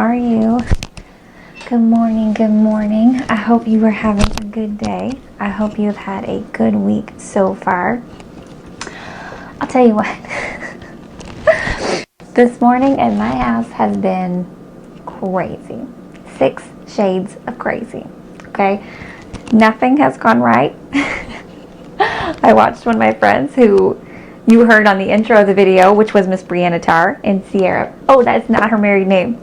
are you? Good morning, good morning. I hope you are having a good day. I hope you've had a good week so far. I'll tell you what. This morning in my house has been crazy. 6 shades of crazy. Okay? Nothing has gone right. I watched one of my friends who you heard on the intro of the video, which was Miss Brianna Tarr and Sierra. Oh, that's not her married name.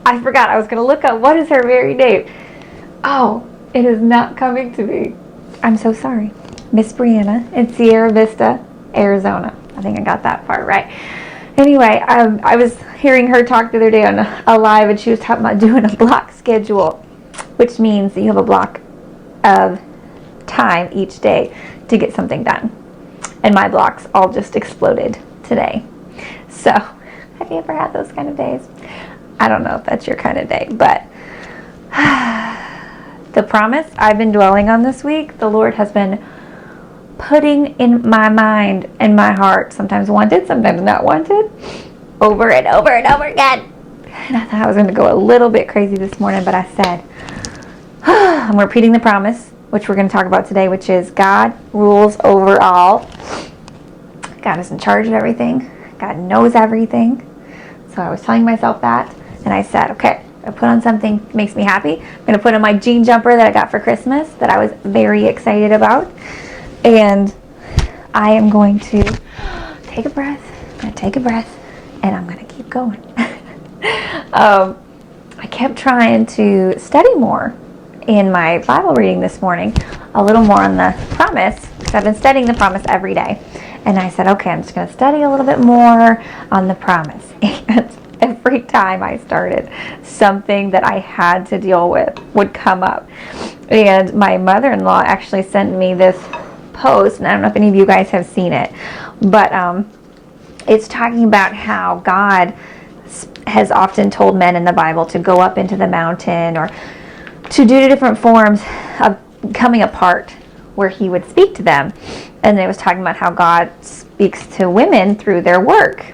I forgot. I was going to look up what is her married name. Oh, it is not coming to me. I'm so sorry. Miss Brianna in Sierra Vista, Arizona. I think I got that part right. Anyway, I was hearing her talk the other day on a live, and she was talking about doing a block schedule, which means that you have a block of time each day to get something done. And my blocks all just exploded today. So, have you ever had those kind of days? I don't know if that's your kind of day, but the promise I've been dwelling on this week, the Lord has been putting in my mind and my heart, sometimes wanted, sometimes not wanted, over and over and over again. And I thought I was going to go a little bit crazy this morning, but I said, I'm repeating the promise, which we're going to talk about today, which is God rules over all. God is in charge of everything. God knows everything. So I was telling myself that, and I said, okay, I put on something that makes me happy. I'm going to put on my jean jumper that I got for Christmas that I was very excited about. And I am going to take a breath. I'm going to take a breath, and I'm going to keep going. I kept trying to study more in my Bible reading this morning, a little more on the promise, because I've been studying the promise every day. And I said, okay, I'm just going to study a little bit more on the promise. And every time I started, something that I had to deal with would come up. And my mother-in-law actually sent me this post, and I don't know if any of you guys have seen it, but it's talking about how God has often told men in the Bible to go up into the mountain or to do different forms of coming apart where he would speak to them. And it was talking about how God speaks to women through their work,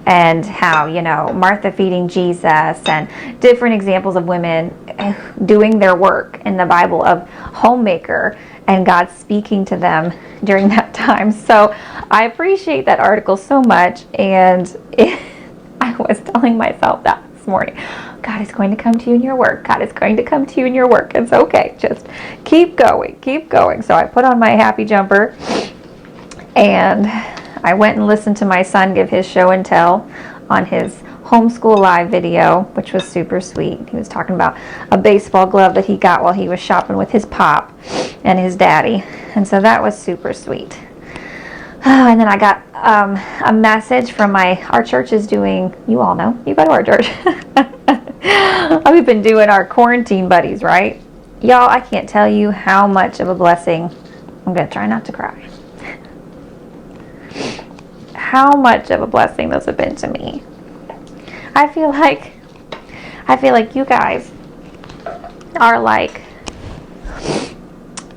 and how, Martha feeding Jesus, and different examples of women doing their work in the Bible of homemaker, and God speaking to them during that time. So I appreciate that article so much, and I was telling myself that this morning. God is going to come to you in your work. God is going to come to you in your work. It's okay. Just keep going. Keep going. So I put on my happy jumper, and I went and listened to my son give his show and tell on his homeschool live video, which was super sweet. He was talking about a baseball glove that he got while he was shopping with his pop and his daddy. And so that was super sweet. And then I got a message from our church is doing, you all know, you go to our church. We've been doing our quarantine buddies, right? Y'all, I can't tell you how much of a blessing. I'm going to try not to cry. How much of a blessing those have been to me. I feel like you guys are like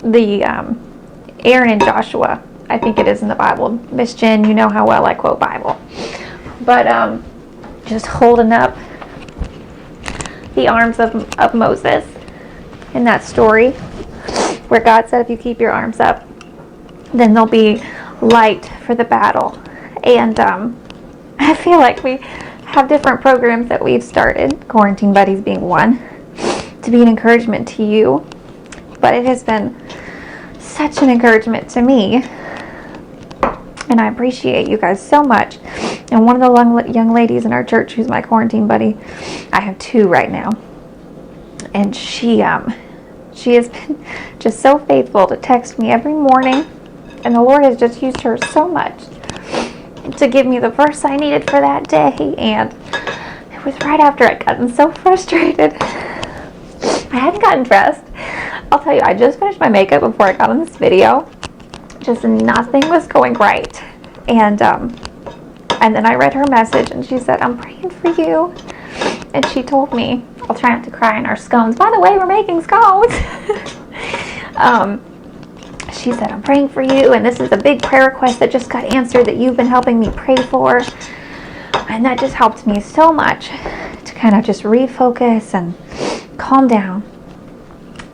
the Aaron and Joshua. I think it is in the Bible. Miss Jen, you know how well I quote Bible. But just holding up the arms of Moses in that story where God said if you keep your arms up, then there'll be light for the battle. And I feel like we have different programs that we've started, Quarantine Buddies being one, to be an encouragement to you. But it has been such an encouragement to me. And I appreciate you guys so much. And one of the young ladies in our church who's my quarantine buddy, I have 2 right now. And she has been just so faithful to text me every morning. And the Lord has just used her so much to give me the verse I needed for that day. And it was right after I'd gotten so frustrated. I hadn't gotten dressed. I'll tell you, I just finished my makeup before I got on this video. Just nothing was going right. And then I read her message, and she said, I'm praying for you. And she told me, I'll try not to cry in our scones. By the way, we're making scones. She said, I'm praying for you, and this is a big prayer request that just got answered that you've been helping me pray for. And that just helped me so much to kind of just refocus and calm down.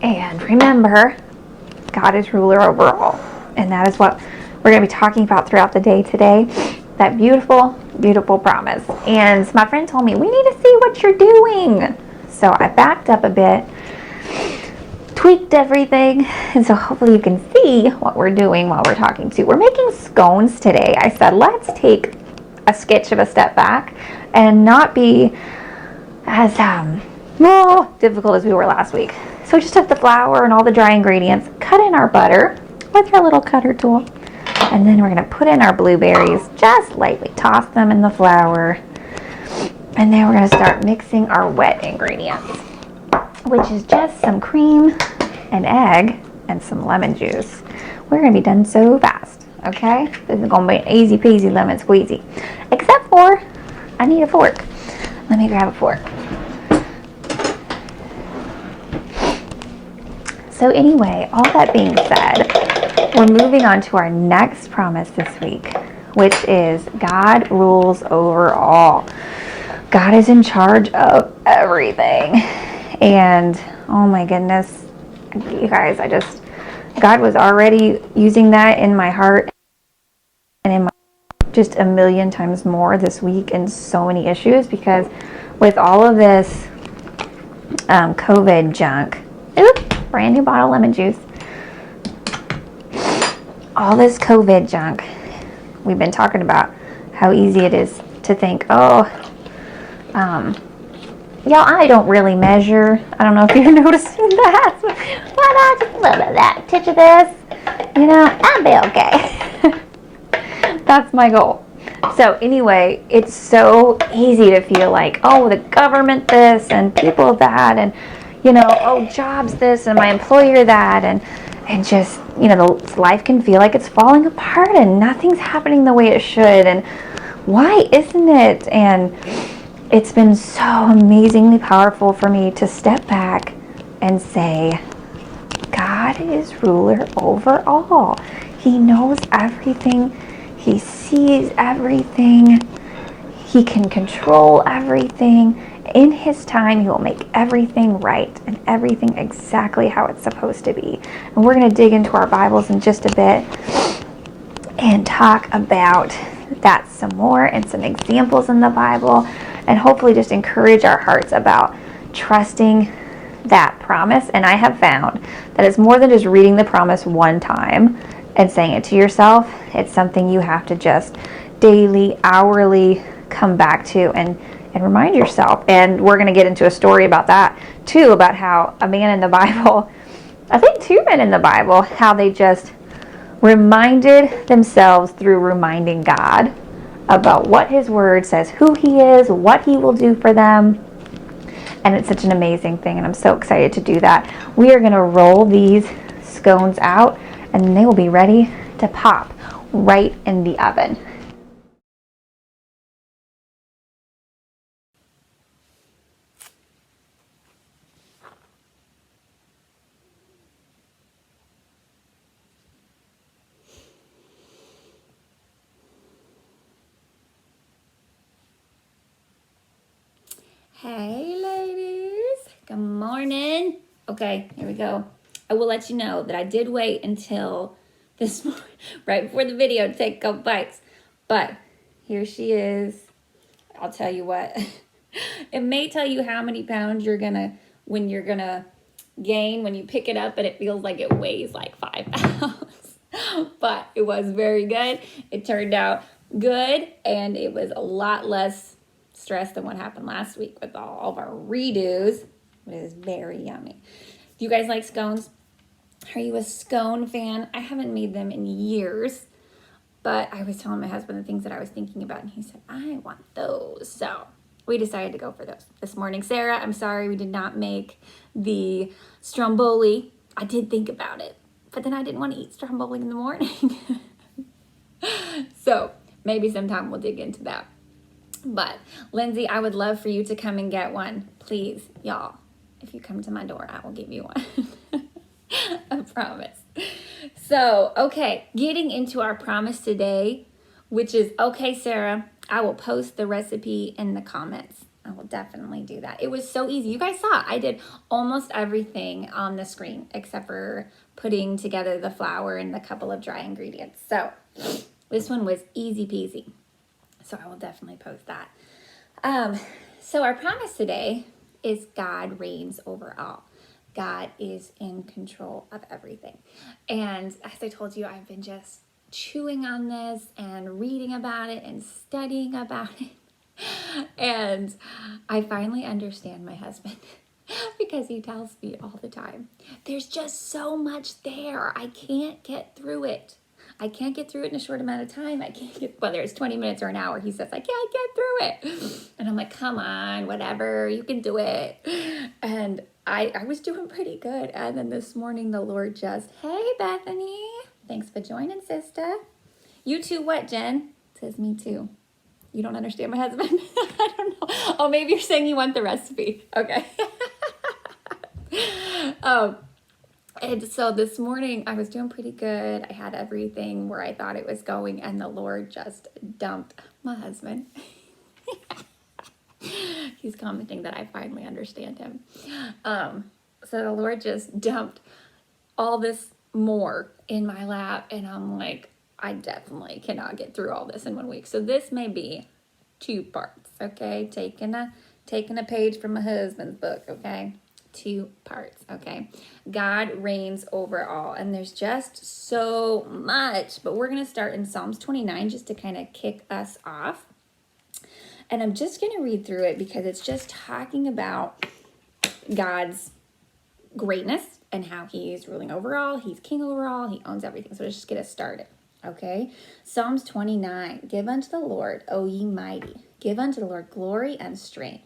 And remember, God is ruler over all. And that is what we're going to be talking about throughout the day today. That beautiful, beautiful promise. And my friend told me, we need to see what you're doing. So I backed up a bit, tweaked everything, and so hopefully you can see what we're doing while we're talking too. We're making scones today. I said, let's take a sketch of a step back and not be as difficult as we were last week. So we just took the flour and all the dry ingredients, cut in our butter with our little cutter tool, and then we're going to put in our blueberries, just lightly toss them in the flour, and then we're going to start mixing our wet ingredients, which is just some cream, an egg, and some lemon juice. We're going to be done so fast, okay? This is going to be an easy peasy lemon squeezy. Except for, I need a fork. Let me grab a fork. So anyway, all that being said, we're moving on to our next promise this week, which is God rules over all. God is in charge of everything. And oh my goodness, you guys, God was already using that in my heart and in my just a million times more this week in so many issues, because with all of this COVID junk, brand new bottle of lemon juice, all this COVID junk, we've been talking about how easy it is to think, y'all, I don't really measure. I don't know if you're noticing that. Why not just a little bit of that, touch of this? I'll be okay. That's my goal. So anyway, it's so easy to feel like, the government this and people that, and jobs this and my employer that, and just, life can feel like it's falling apart and nothing's happening the way it should. And why isn't it? And it's been so amazingly powerful for me to step back and say, God is ruler over all. He knows everything. He sees everything. He can control everything. In His time, He will make everything right and everything exactly how it's supposed to be. And we're going to dig into our Bibles in just a bit and talk about that some more and some examples in the Bible, and hopefully just encourage our hearts about trusting that promise. And I have found that it's more than just reading the promise one time and saying it to yourself. It's something you have to just daily, hourly come back to and remind yourself. And we're going to get into a story about that too, about how a man in the Bible, I think two men in the Bible, how they just reminded themselves through reminding God about what His word says, who He is, what He will do for them. And it's such an amazing thing, and I'm so excited to do that. We are going to roll these scones out, and they will be ready to pop right in the oven. Hey ladies, good morning. Okay, here we go. I will let you know that I did wait until this morning, right before the video, to take a couple bites. But here she is. I'll tell you what, it may tell you how many pounds you're gonna gain when you pick it up, and it feels like it weighs like 5 pounds. But it was very good. It turned out good, and it was a lot less stress than what happened last week with all of our redos. It is very yummy. Do you guys like scones? Are you a scone fan? I haven't made them in years, but I was telling my husband the things that I was thinking about, and he said, I want those. So we decided to go for those this morning. Sarah, I'm sorry we did not make the stromboli. I did think about it, but then I didn't want to eat stromboli in the morning. So maybe sometime we'll dig into that. But Lindsay, I would love for you to come and get one. Please, y'all, if you come to my door, I will give you one. I promise. So, okay, getting into our promise today, which is, okay, Sarah, I will post the recipe in the comments. I will definitely do that. It was so easy. You guys saw, I did almost everything on the screen except for putting together the flour and the couple of dry ingredients. So this one was easy peasy. So I will definitely post that. So our promise today is God reigns over all. God is in control of everything. And as I told you, I've been just chewing on this and reading about it and studying about it. And I finally understand my husband because he tells me all the time, there's just so much there. I can't get through it. I can't get through it in a short amount of time. I can't get, whether it's 20 minutes or an hour, he says, I can't get through it. And I'm like, come on, whatever, you can do it. And I was doing pretty good. And then this morning, the Lord just, hey, Bethany, thanks for joining, sister. You too, what, Jen? Says me too. You don't understand my husband? I don't know. Oh, maybe you're saying you want the recipe. Okay. And so this morning I was doing pretty good. I had everything where I thought it was going, and the Lord just dumped my husband. He's commenting that I finally understand him. So the Lord just dumped all this more in my lap, and I'm like, I definitely cannot get through all this in 1 week. So this may be 2 parts, okay? Taking a page from my husband's book, okay? 2 parts, okay? God reigns over all, and there's just so much, but we're going to start in Psalms 29 just to kind of kick us off. And I'm just going to read through it because it's just talking about God's greatness and how he's ruling over all, he's king over all, he owns everything. So let's just get us started, okay? Psalms 29, give unto the Lord, O ye mighty, give unto the Lord glory and strength.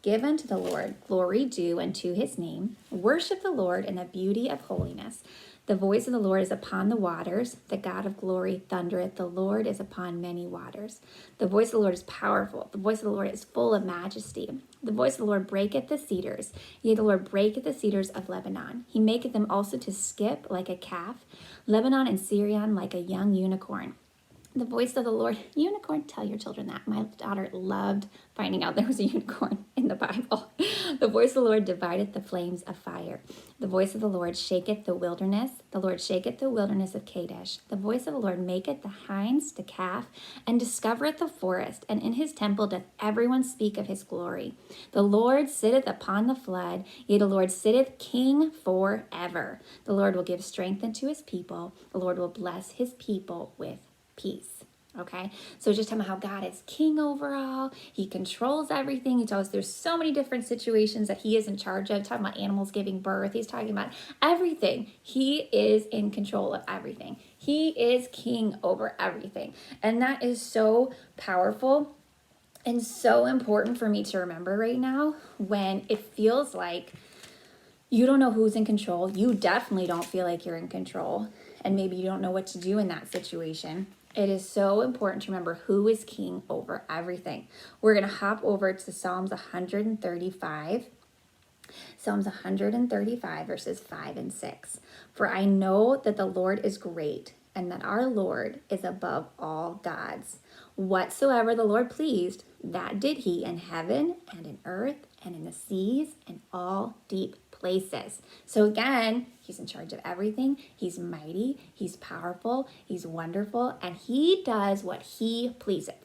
Give unto the Lord glory due unto his name. Worship the Lord in the beauty of holiness. The voice of the Lord is upon the waters. The God of glory thundereth. The Lord is upon many waters. The voice of the Lord is powerful. The voice of the Lord is full of majesty. The voice of the Lord breaketh the cedars. Yea, the Lord breaketh the cedars of Lebanon. He maketh them also to skip like a calf. Lebanon and Syrian like a young unicorn. The voice of the Lord, unicorn, tell your children that. My daughter loved finding out there was a unicorn in the Bible. The voice of the Lord divideth the flames of fire. The voice of the Lord shaketh the wilderness. The Lord shaketh the wilderness of Kadesh. The voice of the Lord maketh the hinds to calf, and discovereth the forest. And in his temple doth everyone speak of his glory. The Lord sitteth upon the flood. Yea, the Lord sitteth king forever. The Lord will give strength unto his people. The Lord will bless his people with peace. Okay, so just talking about how God is king over all. He controls everything. He tells us there's so many different situations that he is in charge of. Talking about animals giving birth. He's talking about everything. He is in control of everything. He is king over everything. And that is so powerful and so important for me to remember right now when it feels like you don't know who's in control. You definitely don't feel like you're in control. And maybe you don't know what to do in that situation. It is so important to remember who is king over everything. We're going to hop over to Psalms 135. Psalms 135, verses 5 and 6. For I know that the Lord is great, and that our Lord is above all gods. Whatsoever the Lord pleased, that did he in heaven and in earth and in the seas and all deep places. So again, he's in charge of everything. He's mighty, he's powerful, he's wonderful, and he does what he pleaseth.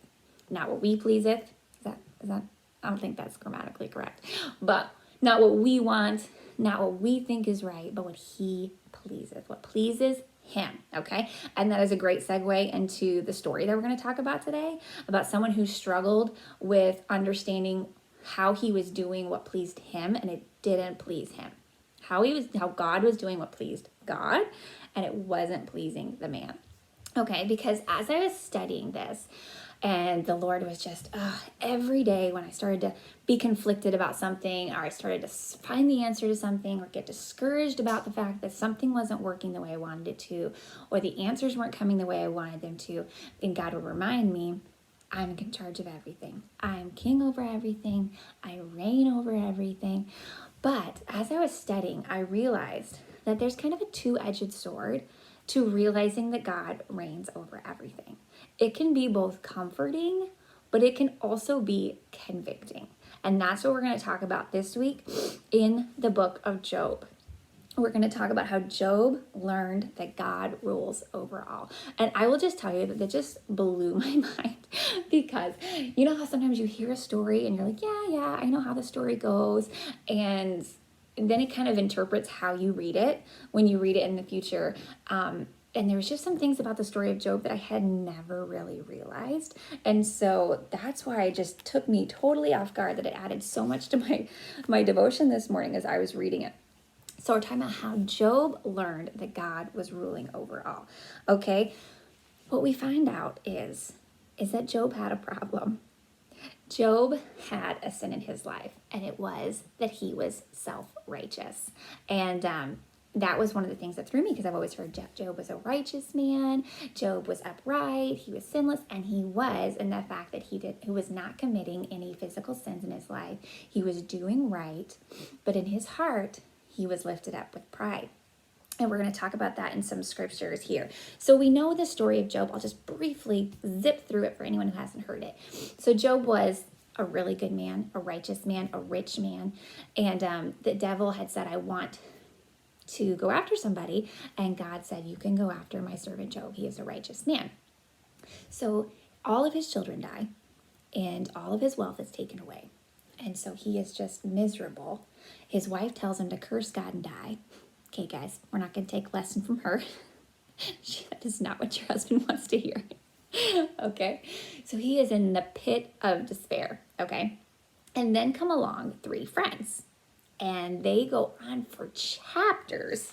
Not what we pleaseth. Is that I don't think that's grammatically correct. But not what we want, not what we think is right, but what he pleaseth. What pleases him, okay? And that is a great segue into the story that we're going to talk about today, about someone who struggled with understanding how he was doing what pleased him and it didn't please him. How God was doing what pleased God and it wasn't pleasing the man. Okay, because as I was studying this, and the Lord was just, every day when I started to be conflicted about something, or I started to find the answer to something, or get discouraged about the fact that something wasn't working the way I wanted it to, or the answers weren't coming the way I wanted them to, then God would remind me, I'm in charge of everything. I am king over everything. I reign over everything. But as I was studying, I realized that there's kind of a two-edged sword to realizing that God reigns over everything. It can be both comforting, but it can also be convicting. And that's what we're going to talk about this week in the book of Job. We're going to talk about how Job learned that God rules over all. And I will just tell you that just blew my mind, because you know how sometimes you hear a story and you're like, yeah, I know how the story goes. And then it kind of interprets how you read it when you read it in the future. And there was just some things about the story of Job that I had never really realized. And so that's why it just took me totally off guard, that it added so much to my devotion this morning as I was reading it. So we're talking about how Job learned that God was ruling over all. Okay, what we find out is that Job had a problem. Job had a sin in his life, and it was that he was self-righteous. And that was one of the things that threw me, because I've always heard Job was a righteous man. Job was upright. He was sinless, and he was. And the fact that he was not committing any physical sins in his life. He was doing right, but in his heart, he was lifted up with pride. And we're going to talk about that in some scriptures here. So we know the story of Job. I'll just briefly zip through it for anyone who hasn't heard it. So Job was a really good man, a righteous man, a rich man. And the devil had said, I want to go after somebody. And God said, you can go after my servant Job. He is a righteous man. So all of his children die, and all of his wealth is taken away. And so he is just miserable. His wife tells him to curse God and die. Okay, guys, we're not going to take a lesson from her. That is not what your husband wants to hear. Okay, so he is in the pit of despair. Okay, and then come along 3 friends, and they go on for chapters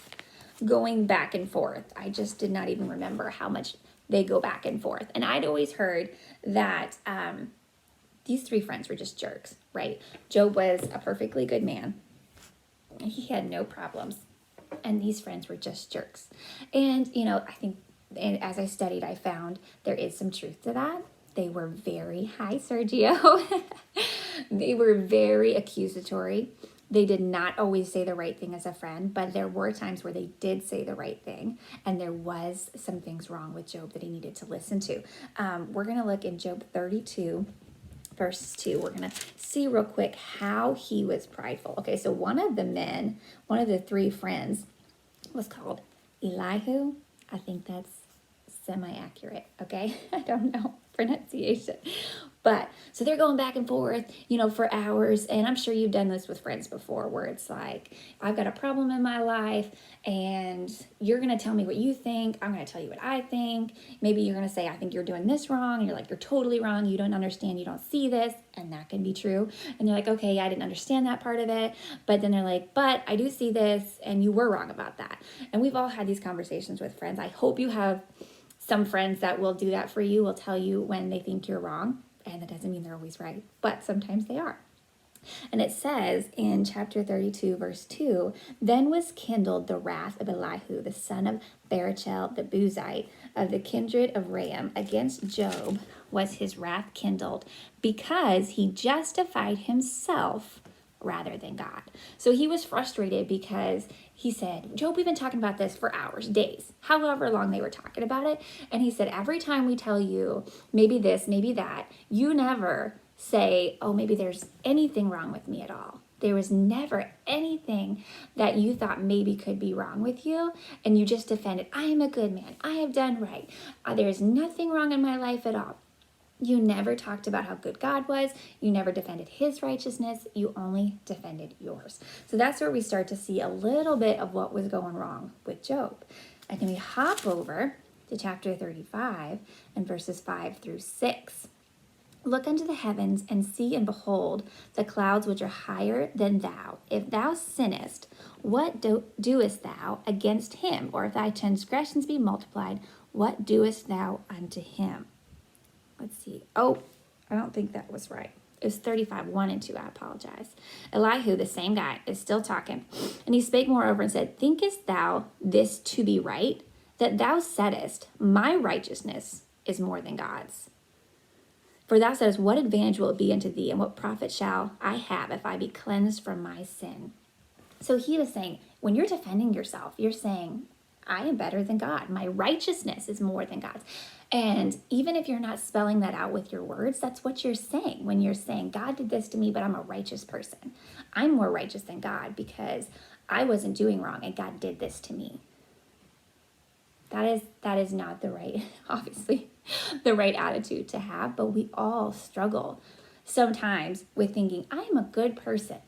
going back and forth. I just did not even remember how much they go back and forth. And I'd always heard that these 3 friends were just jerks, right? Job was a perfectly good man. He had no problems. And these friends were just jerks. And, I think, and as I studied, I found there is some truth to that. They were very, hi, Sergio. They were very accusatory. They did not always say the right thing as a friend, but there were times where they did say the right thing. And there was some things wrong with Job that he needed to listen to. We're going to look in Job 32, verse 2. We're going to see real quick how he was prideful. Okay, so one of the 3 friends was called Elihu. I think that's semi-accurate, okay? I don't know pronunciation. But, so they're going back and forth, for hours. And I'm sure you've done this with friends before, where it's like, I've got a problem in my life, and you're going to tell me what you think. I'm going to tell you what I think. Maybe you're going to say, I think you're doing this wrong. And you're like, you're totally wrong. You don't understand. You don't see this. And that can be true. And you're like, okay, I didn't understand that part of it. But then they're like, but I do see this, and you were wrong about that. And we've all had these conversations with friends. I hope you have some friends that will do that for you, will tell you when they think you're wrong. And that doesn't mean they're always right, but sometimes they are. And it says in chapter 32, verse 2, then was kindled the wrath of Elihu, the son of Barachel, the Buzite, of the kindred of Ram. Against Job was his wrath kindled, because he justified himself rather than God. So he was frustrated because he said, Job, we've been talking about this for hours, days, however long they were talking about it. And he said, every time we tell you maybe this, maybe that, you never say, oh, maybe there's anything wrong with me at all. There was never anything that you thought maybe could be wrong with you. And you just defended, I am a good man. I have done right. There's nothing wrong in my life at all. You never talked about how good God was. You never defended his righteousness. You only defended yours. So that's where we start to see a little bit of what was going wrong with Job. And then we hop over to chapter 35 and verses 5 through 6. Look unto the heavens and see and behold the clouds which are higher than thou. If thou sinnest, what doest thou against him? Or if thy transgressions be multiplied, what doest thou unto him? Let's see. Oh, I don't think that was right. It was 35, 1 and 2. I apologize. Elihu, the same guy, is still talking. And he spake moreover and said, thinkest thou this to be right, that thou saidest, my righteousness is more than God's? For thou saidest, what advantage will it be unto thee, and what profit shall I have if I be cleansed from my sin? So he was saying, when you're defending yourself, you're saying, I am better than God. My righteousness is more than God's. And even if you're not spelling that out with your words, that's what you're saying when you're saying, God did this to me, but I'm a righteous person. I'm more righteous than God because I wasn't doing wrong and God did this to me. That is not the right, obviously, the right attitude to have, but we all struggle sometimes with thinking, I am a good person.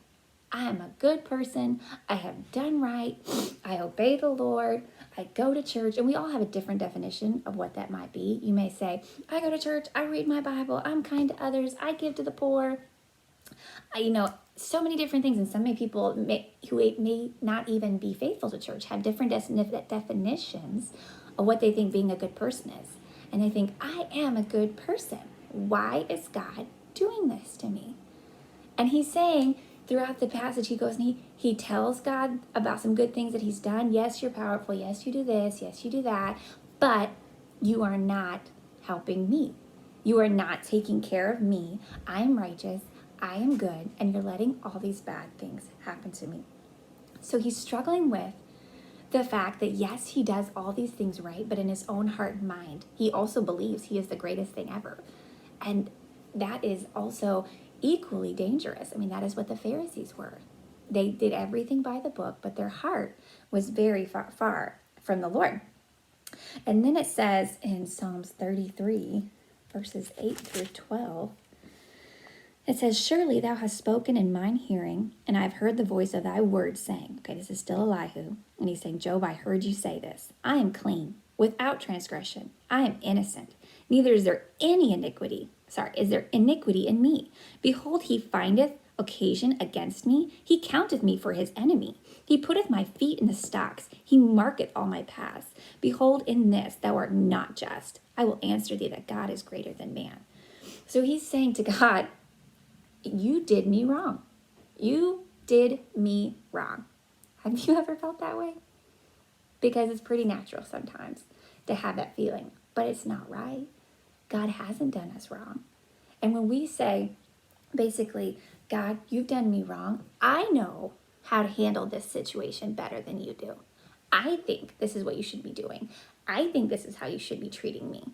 I am a good person. I have done right. I obey the Lord. I go to church. And we all have a different definition of what that might be. You may say, I go to church. I read my Bible. I'm kind to others. I give to the poor. So many different things. And some people who may not even be faithful to church have different definitions of what they think being a good person is. And they think, I am a good person. Why is God doing this to me? And he's saying throughout the passage, he goes and he tells God about some good things that he's done. Yes, you're powerful. Yes, you do this. Yes, you do that. But you are not helping me. You are not taking care of me. I am righteous. I am good. And you're letting all these bad things happen to me. So he's struggling with the fact that, yes, he does all these things right, but in his own heart and mind, he also believes he is the greatest thing ever. And that is also equally dangerous. I mean, that is what the Pharisees were. They did everything by the book, but their heart was very far from the Lord. And then it says in Psalms 33, verses 8 through 12, it says, surely thou hast spoken in mine hearing, and I have heard the voice of thy words saying, okay, this is still Elihu, and he's saying, Job, I heard you say this. I am clean, without transgression. I am innocent. Neither is there any iniquity. Is there iniquity in me? Behold, he findeth occasion against me. He counteth me for his enemy. He putteth my feet in the stocks. He marketh all my paths. Behold, in this thou art not just. I will answer thee that God is greater than man. So he's saying to God, you did me wrong. You did me wrong. Have you ever felt that way? Because it's pretty natural sometimes to have that feeling, but it's not right. God hasn't done us wrong. And when we say, basically, God, you've done me wrong, I know how to handle this situation better than you do. I think this is what you should be doing. I think this is how you should be treating me.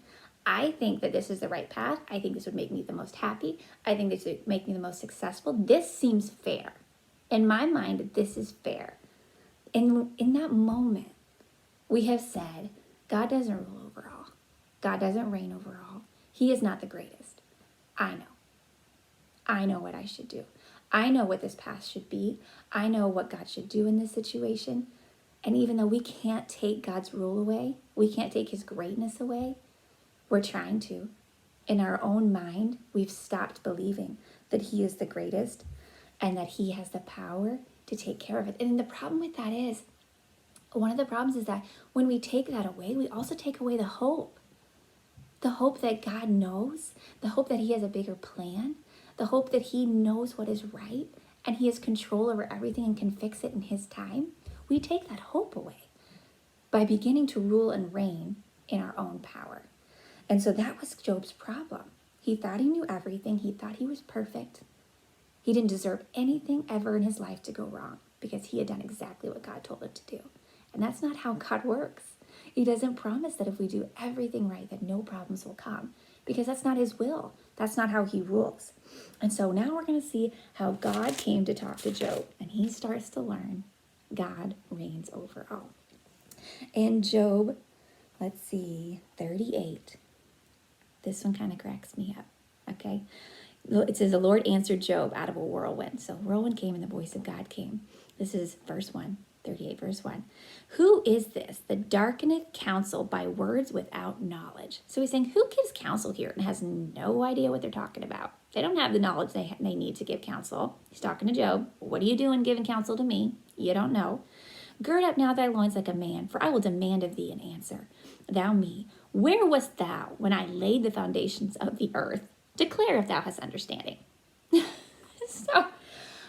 I think that this is the right path. I think this would make me the most happy. I think this would make me the most successful. This seems fair. In my mind, this is fair. In that moment, we have said, God doesn't rule over all. God doesn't reign over all. He is not the greatest. I know. I know what I should do. I know what this path should be. I know what God should do in this situation. And even though we can't take God's rule away, we can't take his greatness away, we're trying to. In our own mind, we've stopped believing that he is the greatest and that he has the power to take care of it. And the problem with that is, one of the problems is that when we take that away, we also take away the hope. The hope that God knows, the hope that he has a bigger plan, the hope that he knows what is right and he has control over everything and can fix it in his time. We take that hope away by beginning to rule and reign in our own power. And so that was Job's problem. He thought he knew everything. He thought he was perfect. He didn't deserve anything ever in his life to go wrong because he had done exactly what God told him to do. And that's not how God works. He doesn't promise that if we do everything right, that no problems will come, because that's not his will. That's not how he rules. And so now we're going to see how God came to talk to Job, and he starts to learn God reigns over all. In Job, let's see, 38. This one kind of cracks me up, okay? It says, the Lord answered Job out of a whirlwind. So whirlwind came and the voice of God came. This is verse 1, 38 verse 1. Who is this that darkeneth counsel by words without knowledge? So he's saying, who gives counsel here and has no idea what they're talking about? They don't have the knowledge they need to give counsel. He's talking to Job. What are you doing giving counsel to me? You don't know. Gird up now thy loins like a man, for I will demand of thee an answer. Thou me, where wast thou when I laid the foundations of the earth? Declare if thou hast understanding. So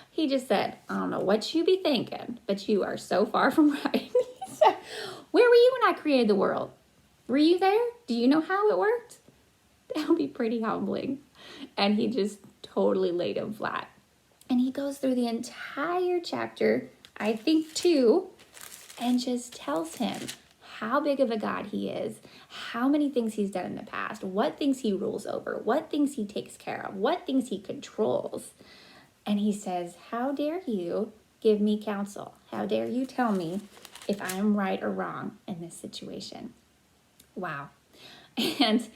he just said, I don't know what you be thinking, but you are so far from right. He said, where were you when I created the world? Were you there? Do you know how it worked? That would be pretty humbling. And he just totally laid him flat. And he goes through the entire chapter, I think 2, and just tells him how big of a God he is, how many things he's done in the past, what things he rules over, what things he takes care of, what things he controls. And he says, how dare you give me counsel? How dare you tell me if I'm right or wrong in this situation? Wow. And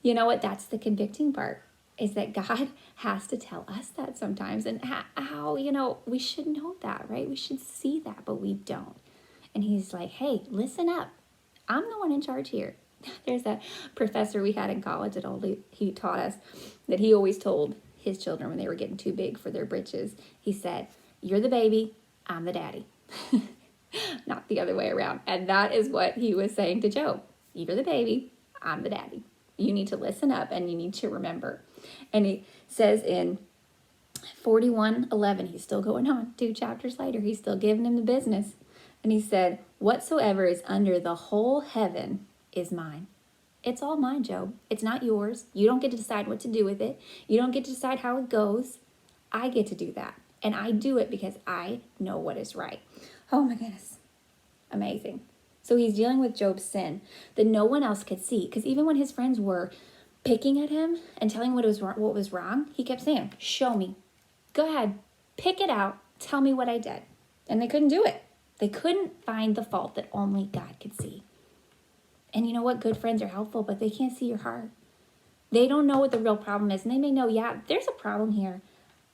you know what? That's the convicting part, is that God has to tell us that sometimes. And how, we should know that, right? We should see that, but we don't. And he's like, hey, listen up. I'm the one in charge here. There's a professor we had in college that he taught us that he always told his children when they were getting too big for their britches. He said, you're the baby, I'm the daddy. Not the other way around. And that is what he was saying to Job. You're the baby, I'm the daddy. You need to listen up and you need to remember. And he says in 41:11, he's still going on 2 chapters later, he's still giving him the business. And he said, whatsoever is under the whole heaven is mine. It's all mine, Job. It's not yours. You don't get to decide what to do with it. You don't get to decide how it goes. I get to do that. And I do it because I know what is right. Oh my goodness. Amazing. So he's dealing with Job's sin that no one else could see. Because even when his friends were picking at him and telling what was wrong, he kept saying, show me. Go ahead. Pick it out. Tell me what I did. And they couldn't do it. They couldn't find the fault that only God could see. And you know what? Good friends are helpful, but they can't see your heart. They don't know what the real problem is. And they may know, yeah, there's a problem here.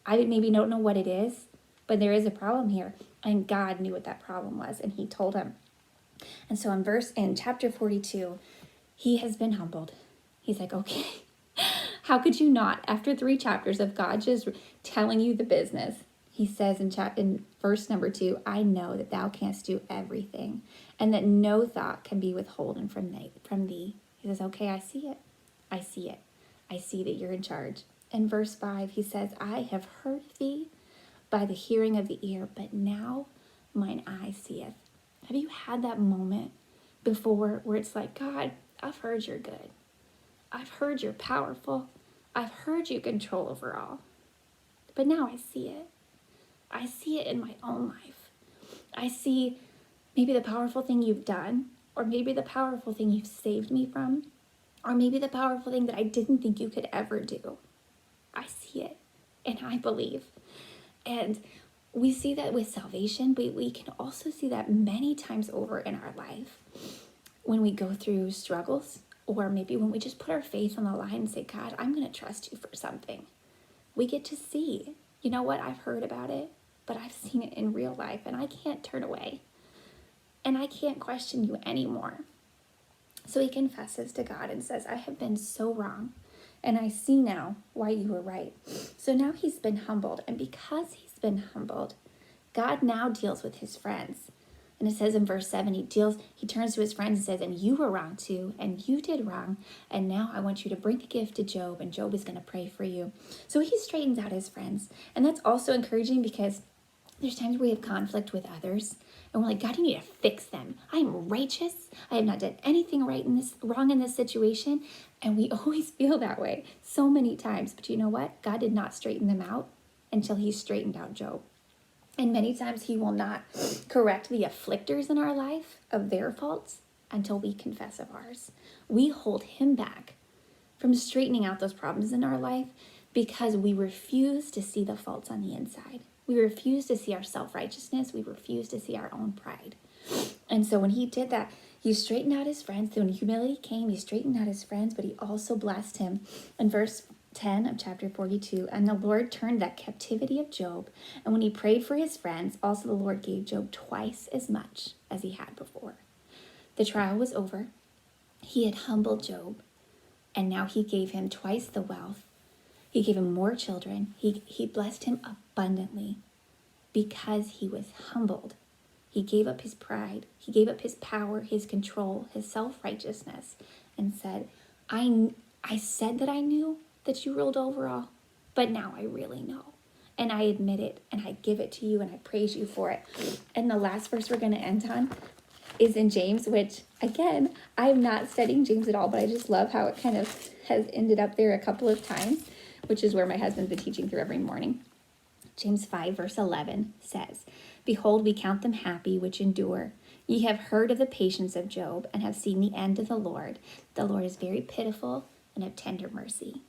I maybe don't know what it is, but there is a problem here. And God knew what that problem was, and he told him. And so in chapter 42, he has been humbled. He's like, okay, how could you not, after 3 chapters of God just telling you the business, he says in verse number 2, I know that thou canst do everything, and that no thought can be withholden from thee. He says, okay, I see it. I see it. I see that you're in charge. In verse 5, he says, I have heard thee by the hearing of the ear, but now mine eye seeth. Have you had that moment before where it's like, God, I've heard you're good. I've heard you're powerful. I've heard you control over all. But now I see it. I see it in my own life. I see maybe the powerful thing you've done, or maybe the powerful thing you've saved me from, or maybe the powerful thing that I didn't think you could ever do. I see it, and I believe. And we see that with salvation, but we can also see that many times over in our life when we go through struggles, or maybe when we just put our faith on the line and say, God, I'm going to trust you for something. We get to see, you know what, I've heard about it, but I've seen it in real life, and I can't turn away. And I can't question you anymore. So he confesses to God and says, I have been so wrong, and I see now why you were right. So now he's been humbled, and because he's been humbled, God now deals with his friends. And it says in verse 7, he turns to his friends and says, and you were wrong too, and you did wrong, and now I want you to bring a gift to Job, and Job is going to pray for you. So he straightens out his friends. And that's also encouraging, because there's times where we have conflict with others, and we're like, God, you need to fix them. I am righteous. I have not done anything wrong in this situation. And we always feel that way so many times. But you know what? God did not straighten them out until he straightened out Job. And many times he will not correct the afflictors in our life of their faults until we confess of ours. We hold him back from straightening out those problems in our life because we refuse to see the faults on the inside. We refuse to see our self-righteousness. We refuse to see our own pride. And so when he did that, he straightened out his friends. When humility came, he straightened out his friends, but he also blessed him. In verse 10 of chapter 42, and the Lord turned that captivity of Job. And when he prayed for his friends, also the Lord gave Job twice as much as he had before. The trial was over. He had humbled Job, and now he gave him twice the wealth. He gave him more children. He blessed him abundantly because he was humbled. He gave up his pride. He gave up his power, his control, his self-righteousness, and said, I said that I knew that you ruled over all, but now I really know. And I admit it, and I give it to you, and I praise you for it. And the last verse we're going to end on is in James, which, again, I'm not studying James at all, but I just love how it kind of has ended up there a couple of times, which is where my husband's been teaching through every morning. James 5, verse 11 says, Behold, we count them happy which endure. Ye have heard of the patience of Job, and have seen the end of the Lord. The Lord is very pitiful and of tender mercy.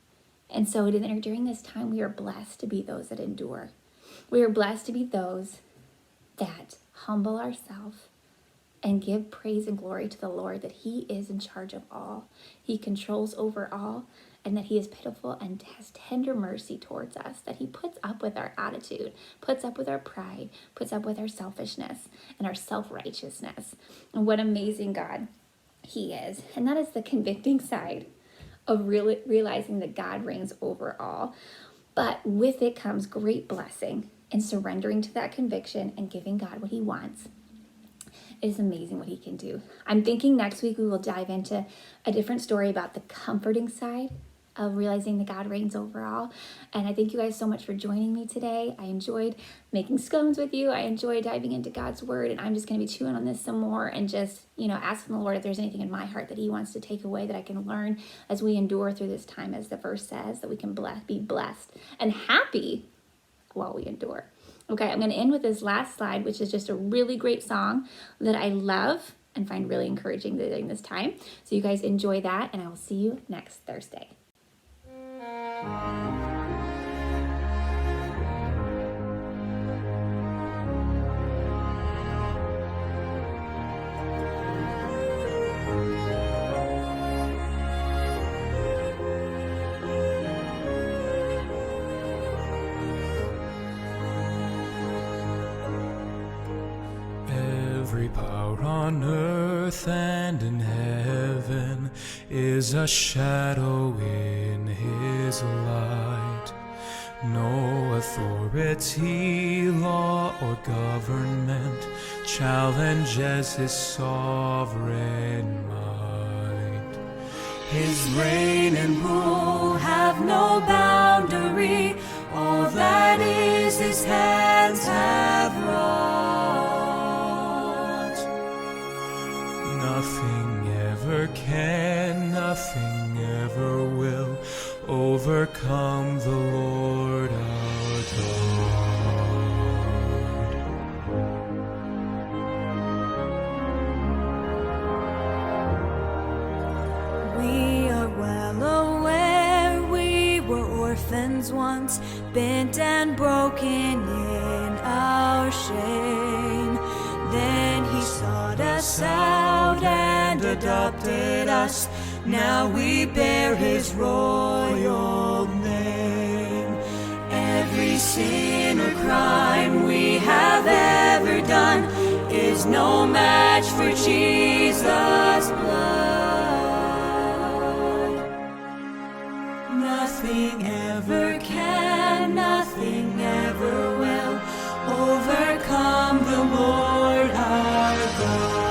And so during this time, we are blessed to be those that endure. We are blessed to be those that humble ourselves and give praise and glory to the Lord, that he is in charge of all. He controls over all, and that he is pitiful and has tender mercy towards us, that he puts up with our attitude, puts up with our pride, puts up with our selfishness and our self-righteousness. And what amazing God he is. And that is the convicting side of realizing that God reigns over all. But with it comes great blessing in surrendering to that conviction and giving God what he wants. It is amazing what he can do. I'm thinking next week we will dive into a different story about the comforting side of realizing that God reigns over all. And I thank you guys so much for joining me today. I enjoyed making scones with you. I enjoyed diving into God's word, and I'm just going to be chewing on this some more and just, asking the Lord if there's anything in my heart that he wants to take away that I can learn as we endure through this time, as the verse says, that we can be blessed and happy while we endure. Okay, I'm going to end with this last slide, which is just a really great song that I love and find really encouraging during this time. So you guys enjoy that, and I will see you next Thursday. Every power on earth and in heaven is a shadow in his light. No authority, law, or government challenges his sovereign might. His reign and rule have no boundary. All that is his hands have wrought. Nothing ever can, nothing ever will overcome the Lord our God. We are well aware we were orphans once, bent and broken in our shame. Then he sought us out and adopted us. Now we bear his royal name. Every sin or crime we have ever done is no match for Jesus' blood. Nothing ever can, nothing ever will overcome the Lord our God.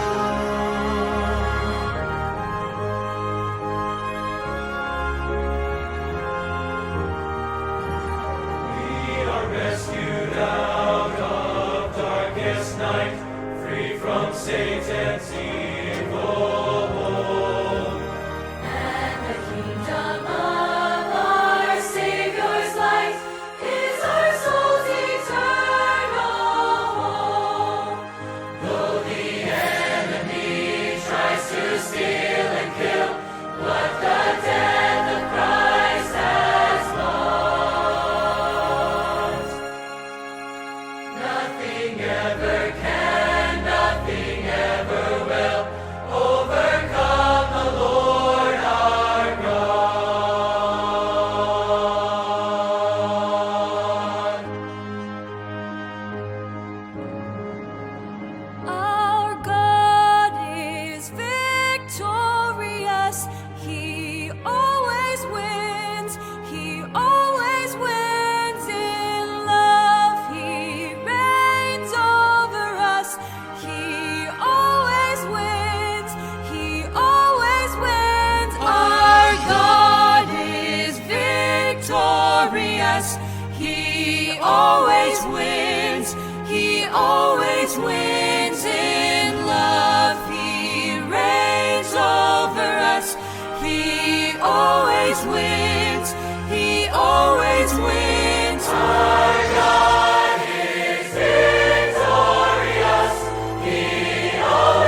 We are rescued out of darkest night, free from Satan's evil hold. And the kingdom of our Savior's light is our soul's eternal home. Though the enemy tries to steal and kill what the death of Christ has lost, nothing ever can, nothing ever will overcome the Lord our God. Our God is victorious. He always wins. He always wins in love. He reigns over us. He always wins. He always wins. Our God is victorious. He always wins. He always wins in love. He reigns over us. He always wins. He always wins. Our God is victorious. He always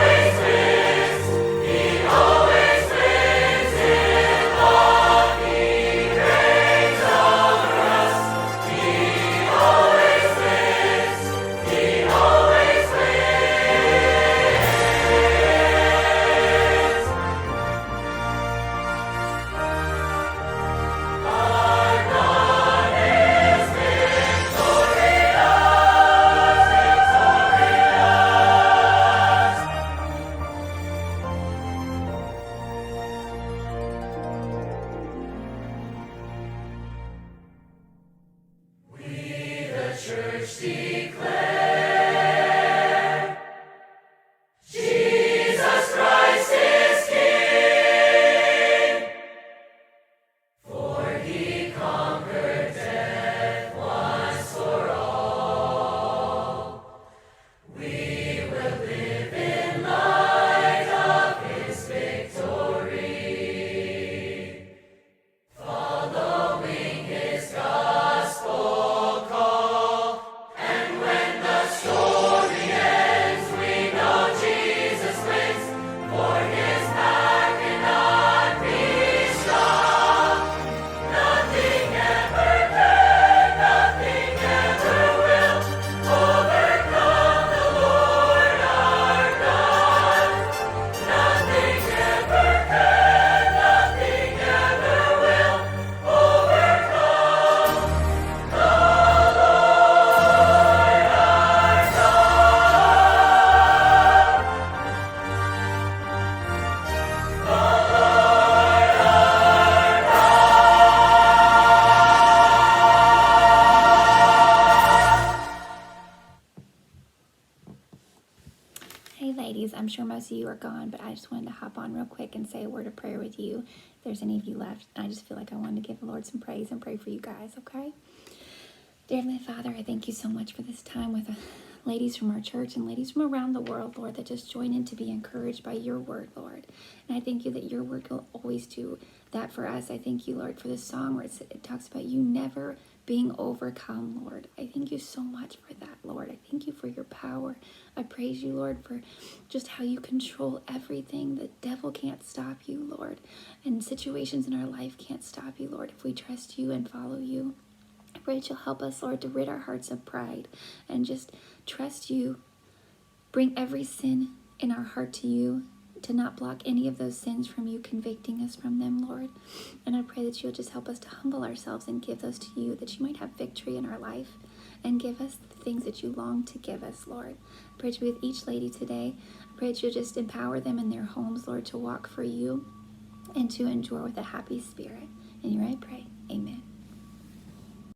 Jesus Christ is King, for he conquered death once for all. We will live in light of his victory, following his gospel call. And when the story ends, we know Jesus wins, for his power cannot be stopped. Nothing ever can, nothing ever will overcome the Lord our God. Nothing ever can, nothing ever will overcome the Lord our Hey ladies, I'm sure most of you are gone, but I just wanted to hop on real quick and say a word of prayer with you. If there's any of you left, I just feel like I wanted to give the Lord some praise and pray for you guys, okay? Dear Heavenly Father, I thank you so much for this time with ladies from our church and ladies from around the world, Lord, that just join in to be encouraged by your word, Lord. And I thank you that your word will always do that for us. I thank you, Lord, for this song where it talks about you never being overcome, Lord. I thank you so much for that, Lord. I thank you for your power. I praise you, Lord, for just how you control everything. The devil can't stop you, Lord. And situations in our life can't stop you, Lord, if we trust you and follow you. I pray that you'll help us, Lord, to rid our hearts of pride and just trust you. Bring every sin in our heart to you, to not block any of those sins from you convicting us from them, Lord. And I pray that you'll just help us to humble ourselves and give those to you, that you might have victory in our life and give us the things that you long to give us, Lord. I pray to be with each lady today. I pray that you'll just empower them in their homes, Lord, to walk for you and to endure with a happy spirit. In your I pray.